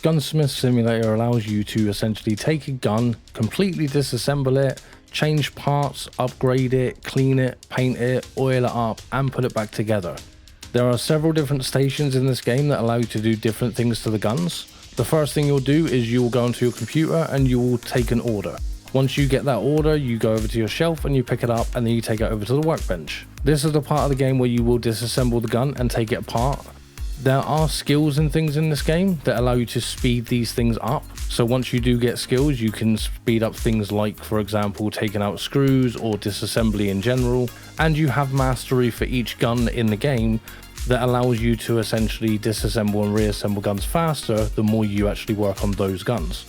Gunsmith Simulator allows you to essentially take a gun, completely disassemble it, change parts, upgrade it, clean it, paint it, oil it up, and put it back together. There are several different stations in this game that allow you to do different things to the guns. The first thing you'll do is you will go onto your computer and you will take an order. Once you get that order, you go over to your shelf and you pick it up, and then you take it over to the workbench. This is the part of the game where you will disassemble the gun and take it apart. There are skills and things in this game that allow you to speed these things up. So once you do get skills, you can speed up things like, for example, taking out screws or disassembly in general. And you have mastery for each gun in the game that allows you to essentially disassemble and reassemble guns faster the more you actually work on those guns.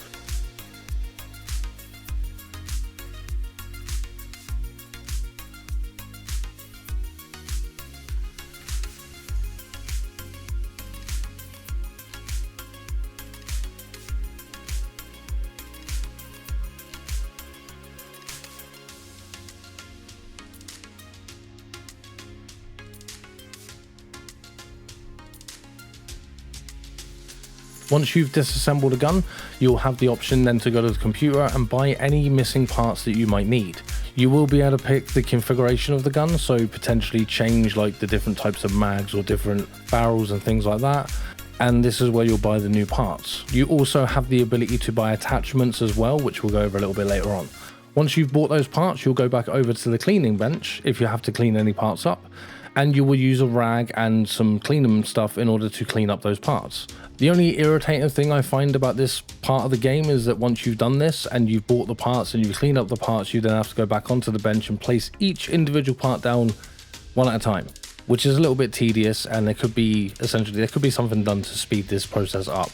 Once you've disassembled a gun, you'll have the option then to go to the computer and buy any missing parts that you might need. You will be able to pick the configuration of the gun, so potentially change like the different types of mags or different barrels and things like that. And this is where you'll buy the new parts. You also have the ability to buy attachments as well, which we'll go over a little bit later on. Once you've bought those parts, you'll go back over to the cleaning bench if you have to clean any parts up, and you will use a rag and some cleaning stuff in order to clean up those parts. The only irritating thing I find about this part of the game is that once you've done this and you've bought the parts and you've cleaned up the parts, you then have to go back onto the bench and place each individual part down one at a time, which is a little bit tedious, and there could be something done to speed this process up.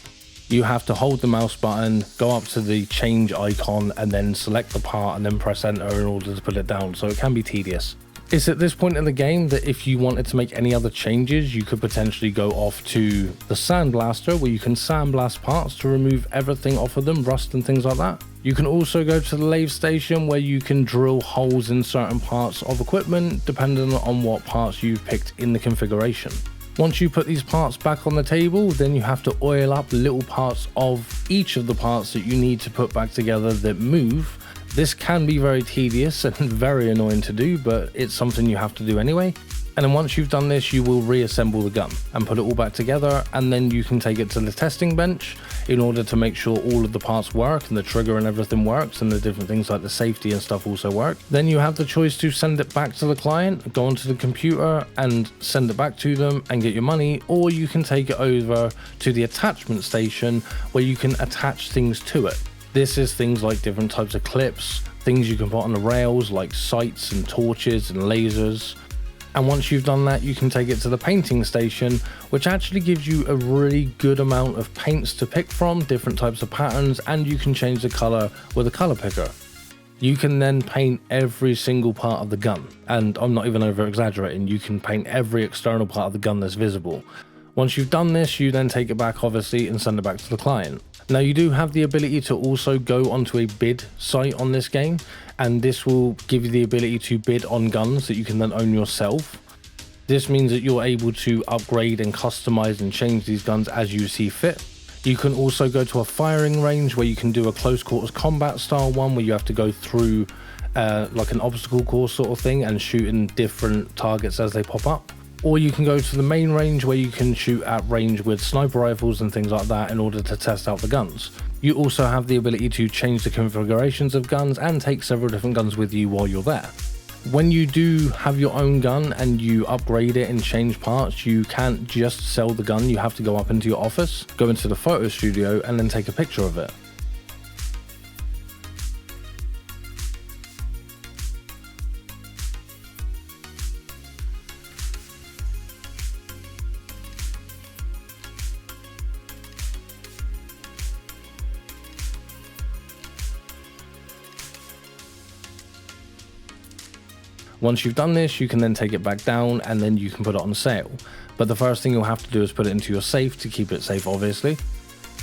You have to hold the mouse button, go up to the change icon, and then select the part and then press enter in order to put it down, so it can be tedious. It's at this point in the game that if you wanted to make any other changes, you could potentially go off to the sandblaster, where you can sandblast parts to remove everything off of them, rust and things like that. You can also go to the lathe station, where you can drill holes in certain parts of equipment depending on what parts you've picked in the configuration. Once you put these parts back on the table, then you have to oil up little parts of each of the parts that you need to put back together that move. This can be very tedious and very annoying to do, but it's something you have to do anyway. And then once you've done this, you will reassemble the gun and put it all back together, and then you can take it to the testing bench in order to make sure all of the parts work and the trigger and everything works, and the different things like the safety and stuff also work. Then you have the choice to send it back to the client, go onto the computer and send it back to them and get your money, or you can take it over to the attachment station where you can attach things to it. This is things like different types of clips, things you can put on the rails like sights and torches and lasers. And once you've done that, you can take it to the painting station, which actually gives you a really good amount of paints to pick from, different types of patterns, and you can change the color with a color picker. You can then paint every single part of the gun, and I'm not even over exaggerating, you can paint every external part of the gun that's visible. Once you've done this, you then take it back obviously and send it back to the client. Now you do have the ability to also go onto a bid site on this game, and this will give you the ability to bid on guns that you can then own yourself. This means that you're able to upgrade and customize and change these guns as you see fit. You can also go to a firing range where you can do a close quarters combat style one where you have to go through like an obstacle course sort of thing and shoot in different targets as they pop up. Or you can go to the main range where you can shoot at range with sniper rifles and things like that in order to test out the guns. You also have the ability to change the configurations of guns and take several different guns with you while you're there. When you do have your own gun and you upgrade it and change parts, you can't just sell the gun, you have to go up into your office, go into the photo studio and then take a picture of it. Once you've done this, you can then take it back down and then you can put it on sale. But the first thing you'll have to do is put it into your safe to keep it safe, obviously.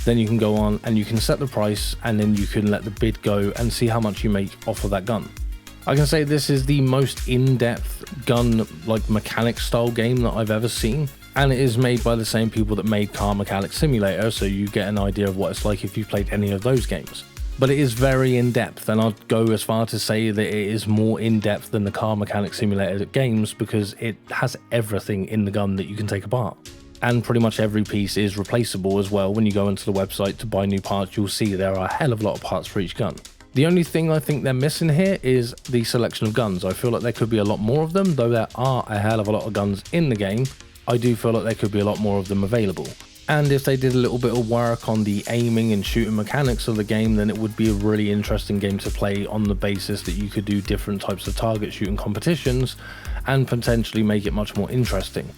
Then you can go on and you can set the price and then you can let the bid go and see how much you make off of that gun. I can say this is the most in-depth gun like mechanic style game that I've ever seen. And it is made by the same people that made Car Mechanic Simulator, so you get an idea of what it's like if you played any of those games. But it is very in-depth, and I'd go as far to say that it is more in-depth than the Car Mechanic Simulator games because it has everything in the gun that you can take apart. And pretty much every piece is replaceable as well. When you go into the website to buy new parts, you'll see there are a hell of a lot of parts for each gun. The only thing I think they're missing here is the selection of guns. I feel like there could be a lot more of them, though there are a hell of a lot of guns in the game. I do feel like there could be a lot more of them available. And if they did a little bit of work on the aiming and shooting mechanics of the game, then it would be a really interesting game to play on the basis that you could do different types of target shooting competitions and potentially make it much more interesting.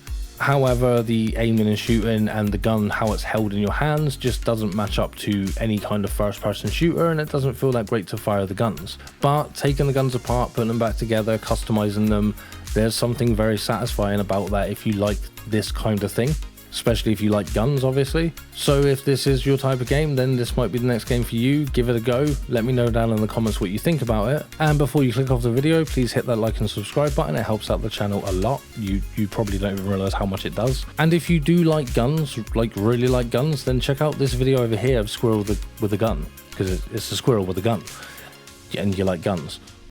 However, the aiming and shooting and the gun, how it's held in your hands, just doesn't match up to any kind of first-person shooter, and it doesn't feel that great to fire the guns. But taking the guns apart, putting them back together, customizing them, there's something very satisfying about that if you like this kind of thing. Especially if you like guns, obviously. So if this is your type of game, then this might be the next game for you. Give it a go. Let me know down in the comments what you think about it. And before you click off the video, please hit that like and subscribe button. It helps out the channel a lot. You probably don't even realize how much it does. And if you do like guns, like really like guns, then check out this video over here of Squirrel with a gun, because it's a squirrel with a gun. And you like guns.